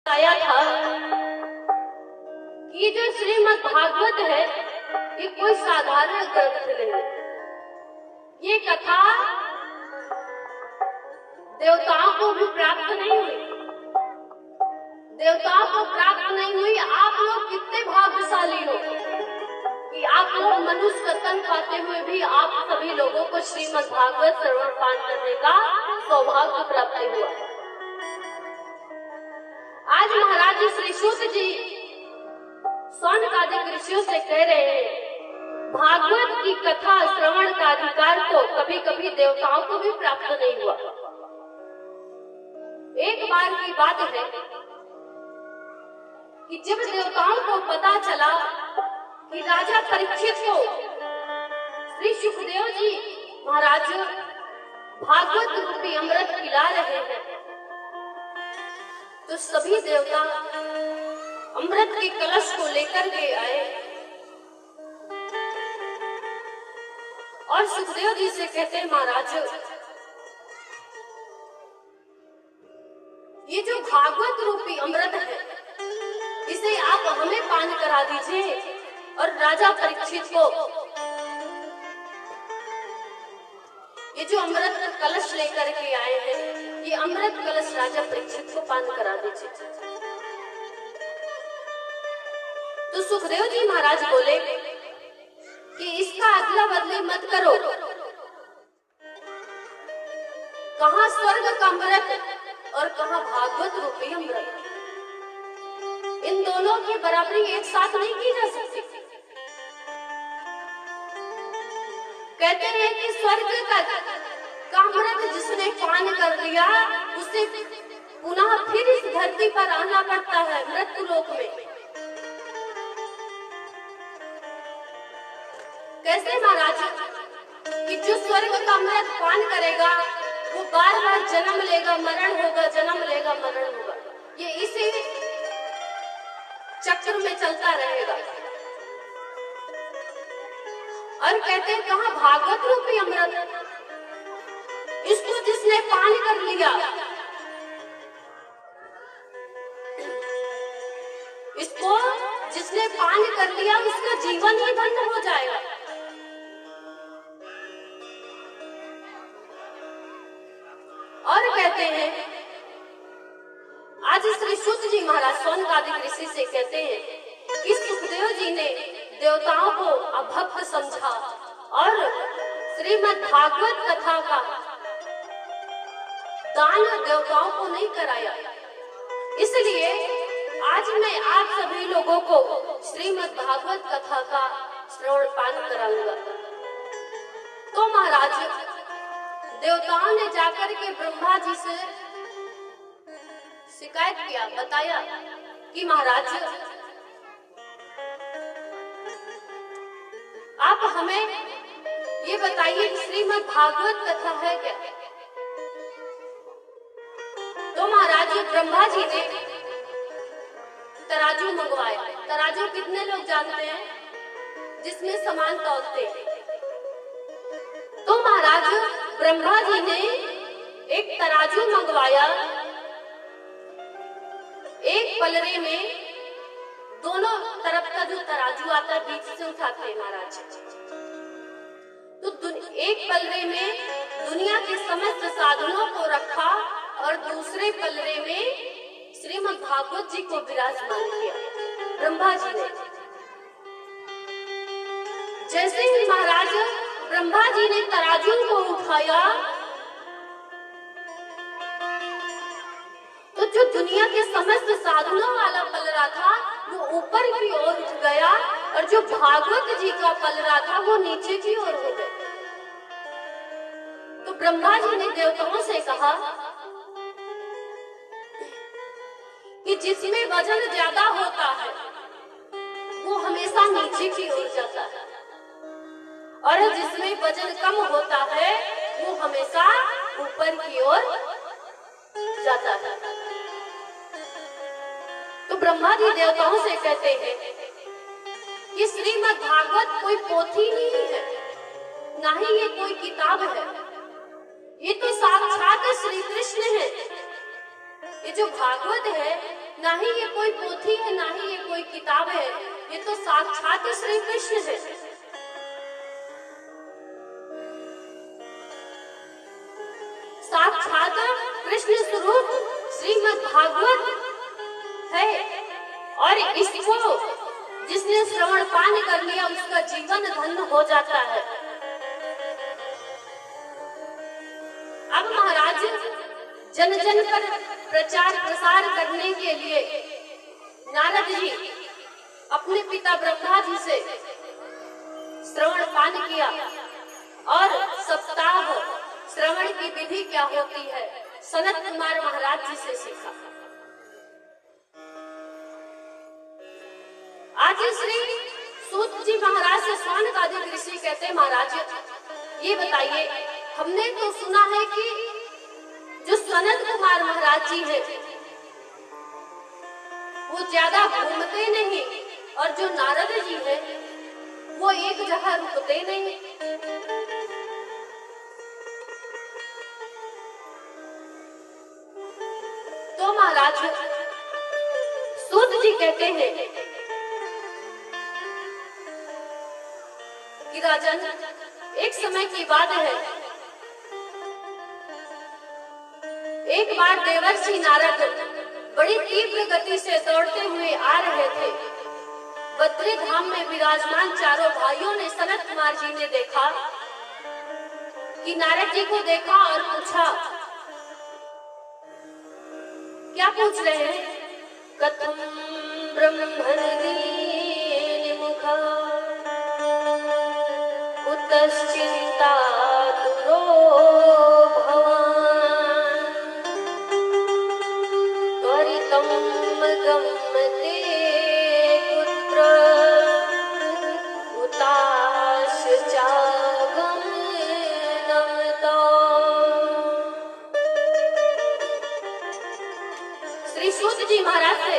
आया था कि जो श्रीमद् भागवत है ये कोई साधारण ग्रंथ नहीं। ये कथा देवताओं को भी प्राप्त नहीं हुई, देवताओं को प्राप्त नहीं हुई। आप लोग कितने भाग्यशाली हो कि आप लोग मनुष्य का तन पाते हुए भी आप सभी लोगों को श्रीमद् भागवत श्रवण पान करने का सौभाग्य प्राप्त हुआ। आज महाराज श्री सूत जी सौनकादिक ऋषियों से कह रहे हैं भागवत की कथा श्रवण का अधिकार तो कभी कभी देवताओं को भी प्राप्त नहीं हुआ। एक बार की बात है कि जब देवताओं को पता चला कि राजा परीक्षित को श्री सुखदेव जी महाराज भागवत रूपी अमृत पिला रहे हैं, तो सभी देवता अमृत के कलश को लेकर के आए और सुखदेव जी से कहते हैं महाराज ये जो भागवत रूपी अमृत है इसे आप हमें पान करा दीजिए और राजा परीक्षित को ये जो अमृत कलश लेकर के आए हैं ये अमृत कलश राजा परीक्षित को पान करा दीजिए। तो सुखदेव जी महाराज बोले कि इसका अदला बदली मत करो, कहाँ स्वर्ग का अमृत और कहाँ भागवत रूपी अमृत, इन दोनों की बराबरी एक साथ नहीं की जा सकती। कहते हैं कि स्वर्ग का अमृत जिसने पान कर लिया उसे पुनः फिर इस धरती पर आना पड़ता है मृत्यु लोक में। कैसे महाराज कि जो स्वर्ग का अमृत पान करेगा वो बार बार जन्म लेगा मरण होगा, जन्म लेगा मरण होगा, ये इसी चक्र में चलता रहेगा। और कहते हैं कहाँ भागवत रूपी अमृत, इसको जिसने पान कर लिया इसको जिसने पान कर लिया उसका जीवन ही बंद हो जाएगा। और कहते हैं आज श्री सूत जी महाराज सौनकादिक ऋषि से कहते हैं कि सुखदेव जी ने देवताओं को अभक्त समझा और श्रीमद् भागवत कथा का दान देवताओं को नहीं कराया, इसलिए आज मैं आप सभी लोगों को श्रीमद् भागवत कथा का श्रवण पान कराऊंगा। तो महाराज देवताओं ने जाकर के ब्रह्मा जी से शिकायत किया, बताया कि महाराज आप हमें ये बताइए कि श्रीमद् भागवत कथा है क्या। तो महाराज ब्रह्मा जी ने तराजू मंगवाया। तराजू कितने लोग जानते हैं जिसमें सामान तौलते हैं। तो महाराज ब्रह्मा जी ने एक तराजू मंगवाया, एक पलरे में दोनों तरफ का जो तराजू आता है बीच से उठाते हैं महाराज। तो एक पलरे में दुनिया के समस्त साधनों को रखा और दूसरे पलरे में श्रीमद् भागवत जी को विराजमान किया ब्रह्मा जी ने। जैसे ही महाराज ब्रह्मा जी ने तराजू को उठाया तो जो दुनिया के समस्त साधनों वाला पलरा था वो ऊपर की ओर उठ गया और जो भागवत जी का पलरा था वो नीचे की ओर हो गया। तो ब्रह्मा जी ने देवताओं से कहा कि जिसमें वजन ज्यादा होता है वो हमेशा नीचे की ओर जाता है और जिसमें वजन कम होता है वो हमेशा ऊपर की ओर जाता है। तो ब्रह्मा जी देवताओं से कहते हैं कि श्रीमद् भागवत कोई पोथी नहीं है, ना ही ये कोई किताब है, ये तो साक्षात श्री कृष्ण है। ये जो भागवत है ना ही ये कोई पोथी है, ना ही ये कोई किताब है, ये तो साक्षात श्री कृष्ण है। साक्षात कृष्ण स्वरूप श्रीमद् भागवत है, और इसको जिसने श्रवण पान कर लिया उसका जीवन धन्य हो जाता है। अब महाराज जन जन पर प्रचार प्रसार करने के लिए नारद जी अपने पिता ब्रह्मा जी से श्रवण पान किया और सप्ताह श्रवण की विधि क्या होती है सनत कुमार महाराज जी से सीखा। आज श्री सूत जी महाराज से सौनकादिक ऋषि कहते, महाराज ये बताइए, हमने तो सुना है कि जो सनत कुमार महाराज जी है वो ज्यादा घूमते नहीं, और जो नारद जी है वो एक जगह रुकते नहीं। तो महाराज सूत जी कहते हैं कि राजन, एक समय की बात है, एक बार देवर्षि नारद बड़ी तीव्र गति से दौड़ते हुए आ रहे थे। बद्री धाम में विराजमान चारों भाइयों ने सनत कुमार जी ने देखा कि नारद जी को देखा और पूछा, क्या पूछ रहे हैं? कथम ब्रह्मण दीन मुखा कुतश्चिंता तुरो भवान त्वरितं गम्यते पुत्र उताश्चागमनम्। श्री सूत जी महाराज से